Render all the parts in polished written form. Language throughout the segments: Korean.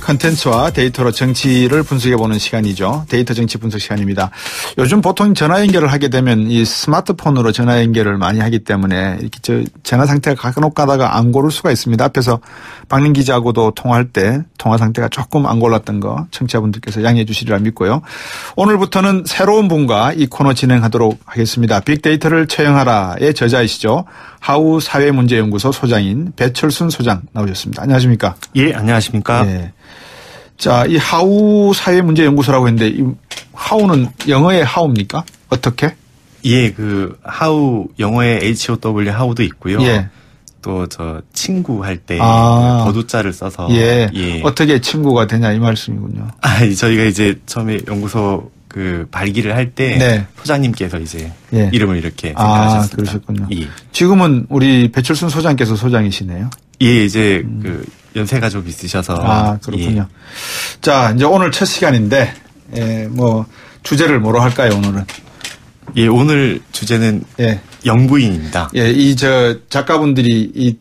컨텐츠와 데이터로 정치를 분석해보는 시간이죠. 데이터 정치 분석 시간입니다. 요즘 보통 전화 연결을 하게 되면 이 스마트폰으로 전화 연결을 많이 하기 때문에 이렇게 전화 상태가 간혹 가다가 안 고를 수가 있습니다. 앞에서 박민 기자하고도 통화할 때 통화 상태가 조금 안 골랐던 거 청취자분들께서 양해해 주시리라 믿고요. 오늘부터는 새로운 분과 이 코너 진행하도록 하겠습니다. 빅데이터를 처형하라의 저자이시죠. 하우 사회문제연구소 소장인 배철순 소장 나오셨습니다. 안녕하십니까? 예, 안녕하십니까? 예. 자, 이 하우 사회문제연구소라고 했는데 이 하우는 영어의 하우입니까? 어떻게? 예, 그 하우 영어의 HOW 하우도 있고요. 예. 또 저 친구 할 때 거두자를 써서 예. 어떻게 친구가 되냐 이 말씀이군요. 저희가 이제 처음에 연구소 그 발기를 할 때 소장님께서 이제 이름을 이렇게 생각하셨습니다. 그러셨군요. 예. 지금은 우리 배철순 소장께서 소장이시네요. 예, 이제 그 연세 가족 있으셔서. 그렇군요. 예. 자, 이제 오늘 첫 시간인데 뭐 주제를 뭐로 할까요, 오늘은? 예, 오늘 주제는 영부인입니다. 예, 이 작가분들이 이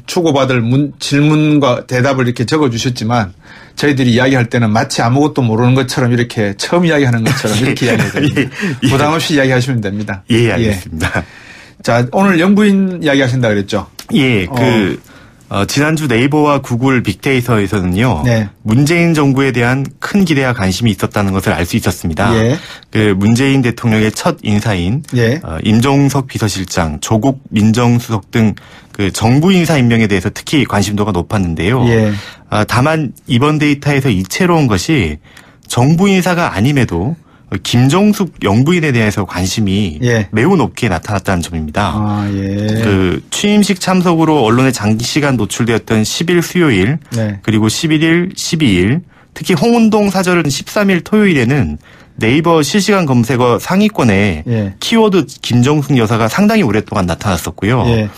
추고받을 질문과 대답을 이렇게 적어주셨지만 저희들이 이야기할 때는 마치 아무것도 모르는 것처럼 이렇게 처음 이야기하는 것처럼 이렇게 이야기해요. 부담 없이 이야기하시면 됩니다. 예, 알겠습니다. 자, 오늘 영부인 이야기하신다 그랬죠? 예, 지난주 네이버와 구글 빅데이터에서는요. 문재인 정부에 대한 큰 기대와 관심이 있었다는 것을 알 수 있었습니다. 그 문재인 대통령의 첫 인사인 임종석 비서실장, 조국 민정수석 등 그 정부 인사 임명에 대해서 특히 관심도가 높았는데요. 다만 이번 데이터에서 이채로운 것이 정부 인사가 아님에도 김정숙 영부인에 대해서 관심이 매우 높게 나타났다는 점입니다. 그 취임식 참석으로 언론에 장시간 노출되었던 10일 수요일 그리고 11일, 12일 특히 홍은동 사절은 13일 토요일에는 네이버 실시간 검색어 상위권에 키워드 김정숙 여사가 상당히 오랫동안 나타났었고요.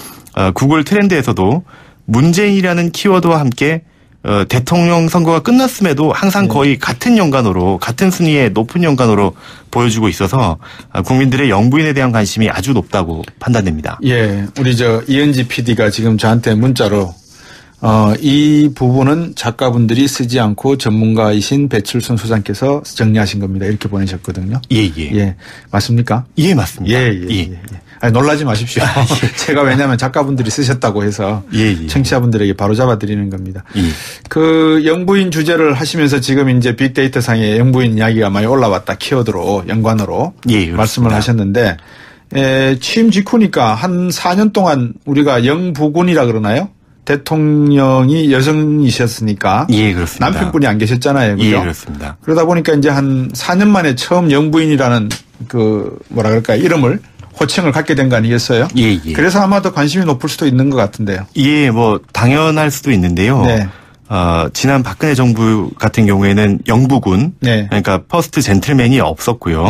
구글 트렌드에서도 문재인이라는 키워드와 함께 대통령 선거가 끝났음에도 항상 거의 같은 연관어로 같은 순위의 높은 연관어로 보여주고 있어서 국민들의 영부인에 대한 관심이 아주 높다고 판단됩니다. 예, 우리 이은지 PD가 지금 저한테 문자로 이 부분은 작가분들이 쓰지 않고 전문가이신 배철순 소장께서 정리하신 겁니다. 이렇게 보내셨거든요. 예. 맞습니까? 예, 맞습니다. 예. 아니, 놀라지 마십시오. 제가 왜냐하면 작가분들이 쓰셨다고 해서 청취자분들에게 바로 잡아드리는 겁니다. 그 영부인 주제를 하시면서 지금 이제 빅데이터 상에 영부인 이야기가 많이 올라왔다. 키워드로 연관어로 말씀을 하셨는데 취임 직후니까 한 4년 동안 우리가 영부군이라 그러나요? 대통령이 여성이셨으니까 그렇습니다. 남편분이 안 계셨잖아요. 그죠? 그렇습니다. 그러다 보니까 이제 한 4년 만에 처음 영부인이라는 그 뭐라 그럴까요? 이름을 호칭을 갖게 된 거 아니겠어요? 그래서 아마 더 관심이 높을 수도 있는 것 같은데요. 뭐 당연할 수도 있는데요. 지난 박근혜 정부 같은 경우에는 영부군, 그러니까 퍼스트 젠틀맨이 없었고요.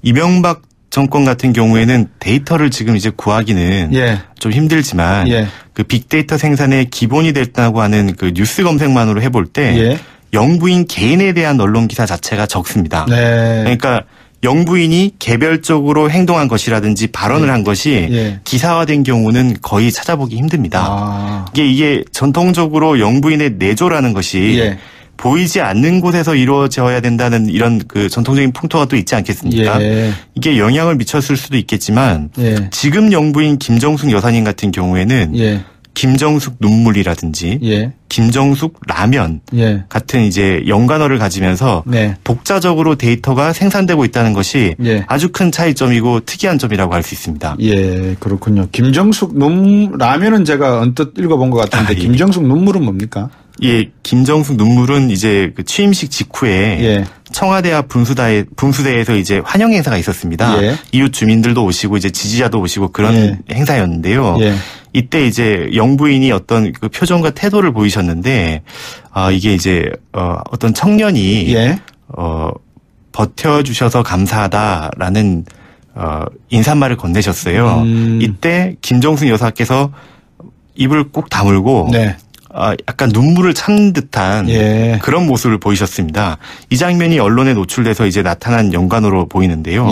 이명박 정권 같은 경우에는 데이터를 지금 이제 구하기는 좀 힘들지만 그 빅데이터 생산의 기본이 됐다고 하는 그 뉴스 검색만으로 해볼 때 영부인 개인에 대한 언론 기사 자체가 적습니다. 그러니까 영부인이 개별적으로 행동한 것이라든지 발언을 한 것이 기사화된 경우는 거의 찾아보기 힘듭니다. 이게 전통적으로 영부인의 내조라는 것이 보이지 않는 곳에서 이루어져야 된다는 이런 그 전통적인 풍토가 또 있지 않겠습니까? 이게 영향을 미쳤을 수도 있겠지만 지금 영부인 김정숙 여사님 같은 경우에는 김정숙 눈물이라든지 김정숙 라면 같은 이제 연관어를 가지면서 독자적으로 데이터가 생산되고 있다는 것이 아주 큰 차이점이고 특이한 점이라고 할 수 있습니다. 그렇군요. 김정숙 라면은 제가 언뜻 읽어본 것 같은데 김정숙 눈물은 뭡니까? 김정숙 눈물은 이제 그 취임식 직후에 청와대 앞 분수대에서 이제 환영 행사가 있었습니다. 이웃 주민들도 오시고 이제 지지자도 오시고 그런 행사였는데요. 이때 이제 영부인이 어떤 그 표정과 태도를 보이셨는데 이게 이제 어떤 청년이 버텨주셔서 감사하다라는 인사말을 건네셨어요. 이때 김정숙 여사께서 입을 꼭 다물고 약간 눈물을 참는 듯한 그런 모습을 보이셨습니다. 이 장면이 언론에 노출돼서 이제 나타난 연관으로 보이는데요.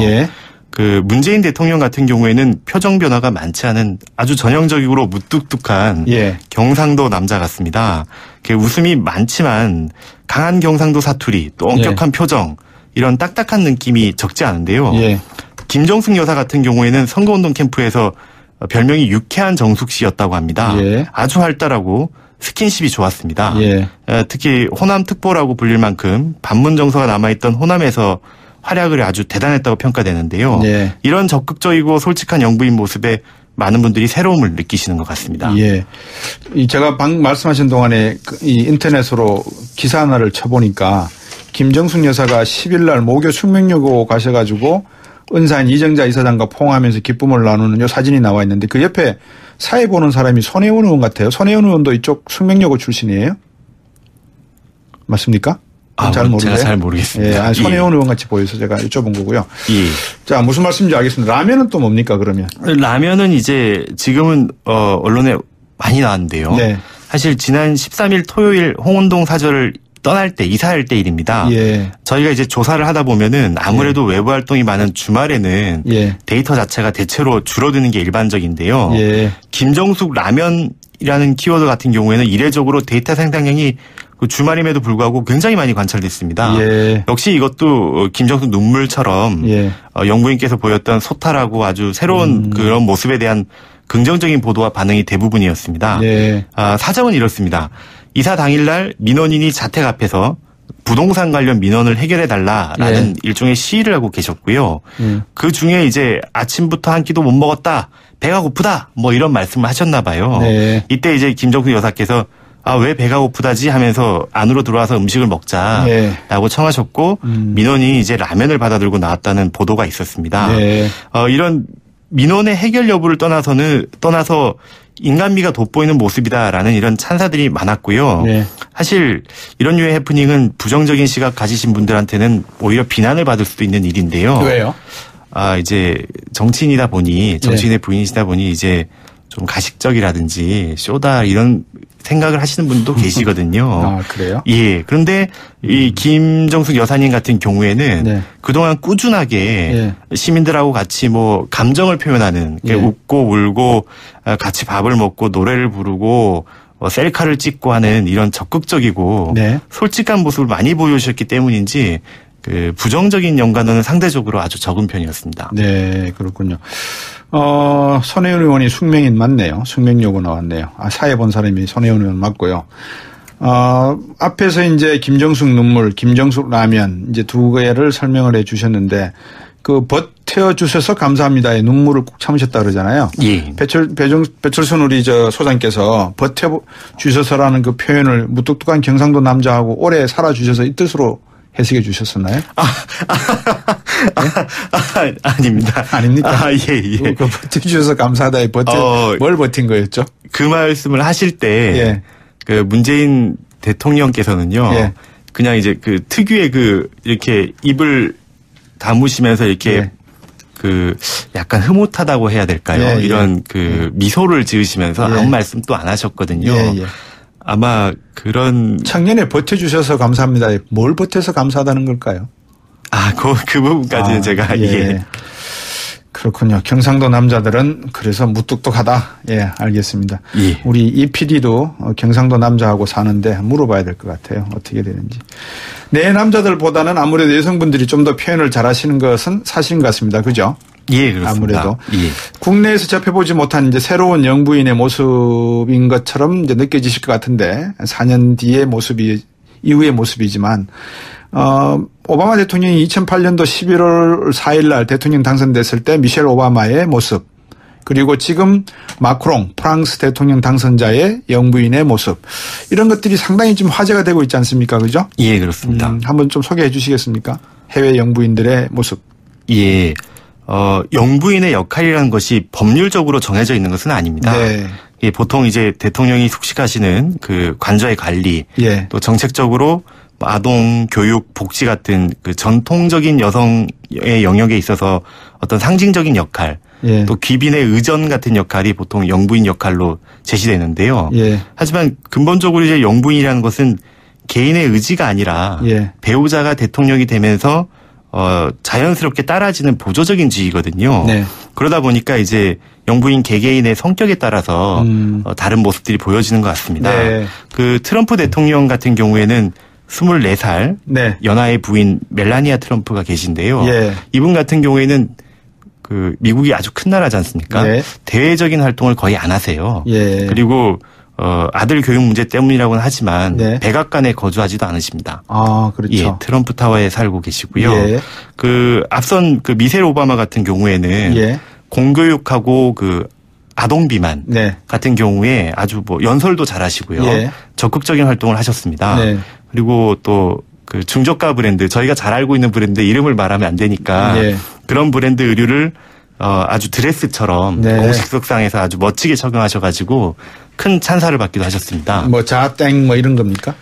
그 문재인 대통령 같은 경우에는 표정 변화가 많지 않은 아주 전형적으로 무뚝뚝한 예. 경상도 남자 같습니다. 웃음이 많지만 강한 경상도 사투리, 또 엄격한 예. 표정, 이런 딱딱한 느낌이 적지 않은데요. 예. 김정숙 여사 같은 경우에는 선거운동 캠프에서 별명이 유쾌한 정숙 씨였다고 합니다. 예. 아주 활달하고 스킨십이 좋았습니다. 예. 특히 호남 특보라고 불릴 만큼 반문 정서가 남아있던 호남에서 활약을 아주 대단했다고 평가되는데요. 예. 이런 적극적이고 솔직한 영부인 모습에 많은 분들이 새로움을 느끼시는 것 같습니다. 예. 제가 방금 말씀하신 동안에 이 인터넷으로 기사 하나를 쳐보니까 김정숙 여사가 10일 날 모교 숙명여고 가셔가지고 은사인 이정자 이사장과 포옹하면서 기쁨을 나누는 요 사진이 나와 있는데 그 옆에 사회 보는 사람이 손혜원 의원 같아요. 손혜원 의원도 이쪽 숙명여고 출신이에요? 맞습니까? 잘 모르겠어요. 제가 잘 모르겠습니다. 예, 손혜원 의원 같이 보여서 제가 여쭤본 거고요. 예. 자, 무슨 말씀인지 알겠습니다. 라면은 또 뭡니까 그러면? 라면은 이제 지금은 언론에 많이 나왔는데요. 네. 사실 지난 13일 토요일 홍은동 사저를 떠날 때 이사할 때 일입니다. 예. 저희가 이제 조사를 하다 보면은 아무래도 예. 외부 활동이 많은 주말에는 예. 데이터 자체가 대체로 줄어드는 게 일반적인데요. 예. 김정숙 라면이라는 키워드 같은 경우에는 이례적으로 데이터 생산량이 주말임에도 불구하고 굉장히 많이 관찰됐습니다. 예. 역시 이것도 김정숙 눈물처럼 예. 영부인께서 보였던 소탈하고 아주 새로운 그런 모습에 대한 긍정적인 보도와 반응이 대부분이었습니다. 예. 사정은 이렇습니다. 이사 당일날 민원인이 자택 앞에서 부동산 관련 민원을 해결해달라라는 예. 일종의 시위를 하고 계셨고요. 그 중에 이제 아침부터 한 끼도 못 먹었다, 배가 고프다, 뭐 이런 말씀을 하셨나 봐요. 네. 이때 이제 김정숙 여사께서 왜 배가 고프다지 하면서 안으로 들어와서 음식을 먹자라고 네. 청하셨고 민원인이 이제 라면을 받아들고 나왔다는 보도가 있었습니다. 네. 이런 민원의 해결 여부를 떠나서 인간미가 돋보이는 모습이다라는 이런 찬사들이 많았고요. 네. 사실 이런 류의 해프닝은 부정적인 시각 가지신 분들한테는 오히려 비난을 받을 수도 있는 일인데요. 왜요? 이제 정치인이다 보니 정치인의 네. 부인이시다 보니 이제 좀 가식적이라든지 쇼다 이런 생각을 하시는 분도 계시거든요. 그래요? 예. 그런데 이 김정숙 여사님 같은 경우에는 네. 그동안 꾸준하게 네. 시민들하고 같이 뭐 감정을 표현하는 네. 웃고 울고 같이 밥을 먹고 노래를 부르고 셀카를 찍고 하는 이런 적극적이고 네. 솔직한 모습을 많이 보여주셨기 때문인지 그 부정적인 연관어는 상대적으로 아주 적은 편이었습니다. 네, 그렇군요. 손혜원 의원이 숙명인 맞네요. 숙명여고 나왔네요. 사회 본 사람이 손혜원 의원 맞고요. 앞에서 이제 김정숙 눈물, 김정숙 라면 이제 두 개를 설명을 해 주셨는데 그 버텨주셔서 감사합니다의 눈물을 꼭 참으셨다 그러잖아요. 예. 배철순 우리 소장께서 버텨주셔서라는 그 표현을 무뚝뚝한 경상도 남자하고 오래 살아주셔서 이 뜻으로 해석해 주셨었나요? 네? 아닙니다. 아닙니까? 예. 그 버텨주셔서 감사하다에 뭘 버틴 거였죠? 그 말씀을 하실 때, 예. 그 문재인 대통령께서는요, 예. 그냥 이제 그 특유의 이렇게 입을 다무시면서 이렇게 예. 약간 흐뭇하다고 해야 될까요? 예, 이런 예. 미소를 지으시면서 예. 아무 말씀 또 안 하셨거든요. 예. 아마 그런 청년에 버텨주셔서 감사합니다. 뭘 버텨서 감사하다는 걸까요? 그 부분까지는 제가 예. 그렇군요. 경상도 남자들은 그래서 무뚝뚝하다. 예, 알겠습니다. 예. 우리 이 PD도 경상도 남자하고 사는데 물어봐야 될 것 같아요. 어떻게 되는지. 내 남자들보다는 아무래도 여성분들이 좀 더 표현을 잘하시는 것은 사실인 것 같습니다. 그죠? 예, 그렇습니다. 아무래도 국내에서 접해보지 못한 이제 새로운 영부인의 모습인 것처럼 이제 느껴지실 것 같은데 4년 뒤의 이후의 모습이지만 오바마 대통령이 2008년도 11월 4일 날 대통령 당선됐을 때 미셸 오바마의 모습 그리고 지금 마크롱 프랑스 대통령 당선자의 영부인의 모습 이런 것들이 상당히 좀 화제가 되고 있지 않습니까? 그죠? 예, 그렇습니다. 한번 좀 소개해 주시겠습니까? 해외 영부인들의 모습. 예. 영부인의 역할이라는 것이 법률적으로 정해져 있는 것은 아닙니다. 네. 예, 보통 이제 대통령이 숙식하시는 그 관저의 관리, 예. 또 정책적으로 아동, 교육, 복지 같은 그 전통적인 여성의 영역에 있어서 어떤 상징적인 역할, 예. 또 귀빈의 의전 같은 역할이 보통 영부인 역할로 제시되는데요. 예. 하지만 근본적으로 이제 영부인이라는 것은 개인의 의지가 아니라 예. 배우자가 대통령이 되면서 자연스럽게 따라지는 보조적인 지위거든요. 네. 그러다 보니까 이제 영부인 개개인의 성격에 따라서 다른 모습들이 보여지는 것 같습니다. 네. 그 트럼프 대통령 같은 경우에는 24살 네. 연하의 부인 멜라니아 트럼프가 계신데요. 예. 이분 같은 경우에는 그 미국이 아주 큰 나라지 않습니까? 네. 대외적인 활동을 거의 안 하세요. 예. 그리고 아들 교육 문제 때문이라고는 하지만 네. 백악관에 거주하지도 않으십니다. 아, 그렇죠. 예, 트럼프 타워에 살고 계시고요. 예. 그 앞선 그 미셀 오바마 같은 경우에는 예. 공교육하고 그 아동 비만 네. 같은 경우에 아주 뭐 연설도 잘하시고요. 예. 적극적인 활동을 하셨습니다. 네. 그리고 또 그 중저가 브랜드 저희가 잘 알고 있는 브랜드 이름을 말하면 안 되니까 예. 그런 브랜드 의류를 아주 드레스처럼 네. 공식 석상에서 아주 멋지게 착용하셔가지고 큰 찬사를 받기도 하셨습니다. 뭐 자땡 뭐 이런 겁니까?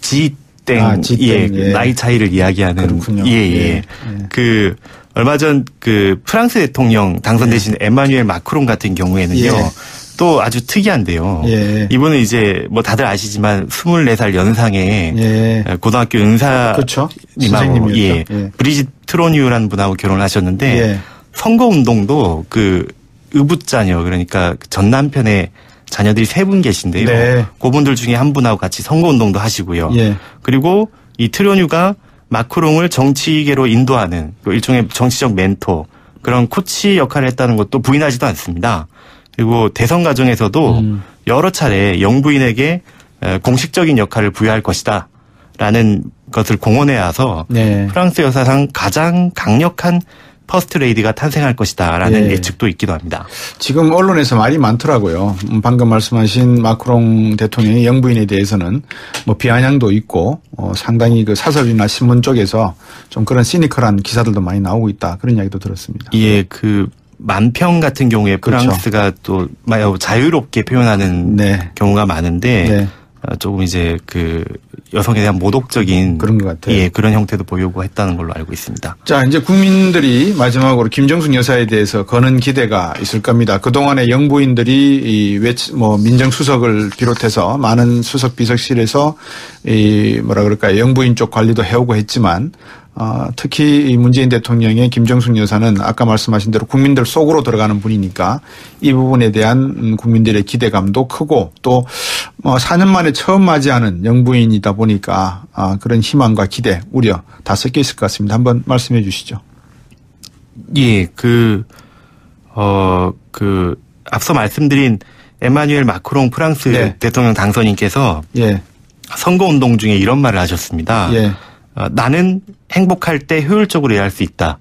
지땡, 예, 예. 나이 차이를 이야기하는. 그렇군요. 예, 예. 예. 그 얼마 전 그 프랑스 대통령 당선되신 에마뉴엘 마크롱 같은 경우에는요. 예. 또 아주 특이한데요. 예. 이분은 이제 뭐 다들 아시지만 24살 연상의 예. 고등학교 은사님하고 그렇죠. 선생님이었죠. 예. 예. 브리짓 트로뉴라는 분하고 결혼하셨는데 예. 선거운동도 그 의붓자녀 그러니까 전 남편의 자녀들이 3분 계신데요. 네. 그분들 중에 한 분하고 같이 선거운동도 하시고요. 예. 그리고 이 트로뉴가 마크롱을 정치계로 인도하는 일종의 정치적 멘토 그런 코치 역할을 했다는 것도 부인하지도 않습니다. 그리고 대선 과정에서도 여러 차례 영부인에게 공식적인 역할을 부여할 것이다 라는 것을 공언해 와서 네. 프랑스 역사상 가장 강력한 퍼스트 레이디가 탄생할 것이다 라는 예. 예측도 있기도 합니다. 지금 언론에서 말이 많더라고요. 방금 말씀하신 마크롱 대통령의 영부인에 대해서는 뭐 비아냥도 있고 상당히 그 사설이나 신문 쪽에서 좀 그런 시니컬한 기사들도 많이 나오고 있다. 그런 이야기도 들었습니다. 예, 그 만평 같은 경우에 프랑스가 또 자유롭게 표현하는 네. 경우가 많은데 네. 조금 이제 그 여성에 대한 모독적인 그런 것 같아요. 예, 그런 형태도 보이고 했다는 걸로 알고 있습니다. 자, 이제 국민들이 마지막으로 김정숙 여사에 대해서 거는 기대가 있을 겁니다. 그동안에 영부인들이 민정수석을 비롯해서 많은 수석 비서실에서 영부인 쪽 관리도 해오고 했지만 특히 이 문재인 대통령의 김정숙 여사는 아까 말씀하신 대로 국민들 속으로 들어가는 분이니까 이 부분에 대한 국민들의 기대감도 크고 또 4년 만에 처음 맞이하는 영부인이다 보니까 그런 희망과 기대, 우려 다 섞여 있을 것 같습니다. 한번 말씀해 주시죠. 예, 앞서 말씀드린 에마뉴엘 마크롱 프랑스 네. 대통령 당선인께서 예. 선거운동 중에 이런 말을 하셨습니다. 예. 나는 행복할 때 효율적으로 일할 수 있다.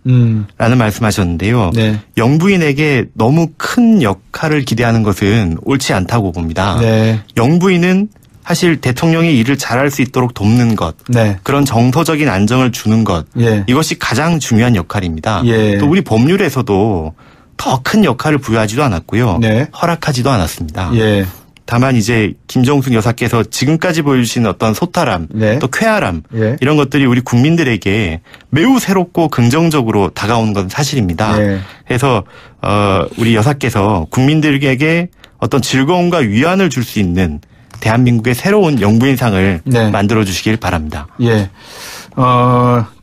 라는 말씀하셨는데요. 네. 영부인에게 너무 큰 역할을 기대하는 것은 옳지 않다고 봅니다. 네. 영부인은 사실 대통령이 일을 잘할 수 있도록 돕는 것, 네. 그런 정서적인 안정을 주는 것, 예. 이것이 가장 중요한 역할입니다. 예. 또 우리 법률에서도 더 큰 역할을 부여하지도 않았고요. 네. 허락하지도 않았습니다. 예. 다만 이제 김정숙 여사께서 지금까지 보여주신 어떤 소탈함, 네. 또 쾌활함 예. 이런 것들이 우리 국민들에게 매우 새롭고 긍정적으로 다가오는 건 사실입니다. 예. 그래서 우리 여사께서 국민들에게 어떤 즐거움과 위안을 줄 수 있는 대한민국의 새로운 영부인상을 네. 만들어 주시길 바랍니다. 예.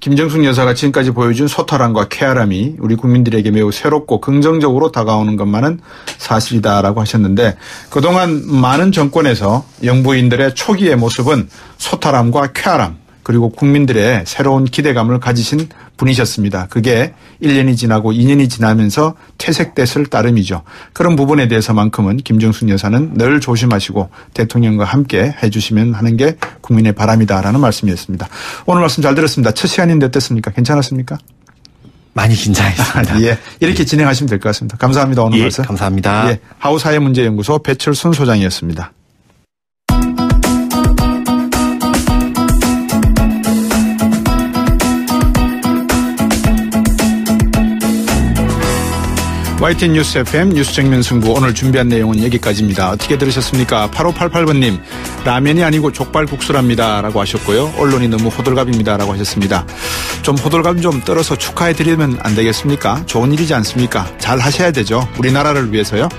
김정숙 여사가 지금까지 보여준 소탈함과 쾌활함이 우리 국민들에게 매우 새롭고 긍정적으로 다가오는 것만은 사실이다라고 하셨는데 그동안 많은 정권에서 영부인들의 초기의 모습은 소탈함과 쾌활함 그리고 국민들의 새로운 기대감을 가지신 분이셨습니다. 그게 1년이 지나고 2년이 지나면서 퇴색됐을 따름이죠. 그런 부분에 대해서만큼은 김정숙 여사는 늘 조심하시고 대통령과 함께 해 주시면 하는 게 국민의 바람이다라는 말씀이었습니다. 오늘 말씀 잘 들었습니다. 첫 시간인데 어땠습니까? 괜찮았습니까? 많이 긴장했습니다. 예, 이렇게 진행하시면 될 것 같습니다. 감사합니다. 오늘 말씀. 감사합니다. 예, 하우사회문제연구소 배철순 소장이었습니다. YTN 뉴스 FM 뉴스 정면 승부 오늘 준비한 내용은 여기까지입니다. 어떻게 들으셨습니까? 8588번님 라면이 아니고 족발국수랍니다 라고 하셨고요. 언론이 너무 호들갑입니다 라고 하셨습니다. 좀 호들갑 좀 떨어서 축하해드리면 안 되겠습니까? 좋은 일이지 않습니까? 잘 하셔야 되죠. 우리나라를 위해서요.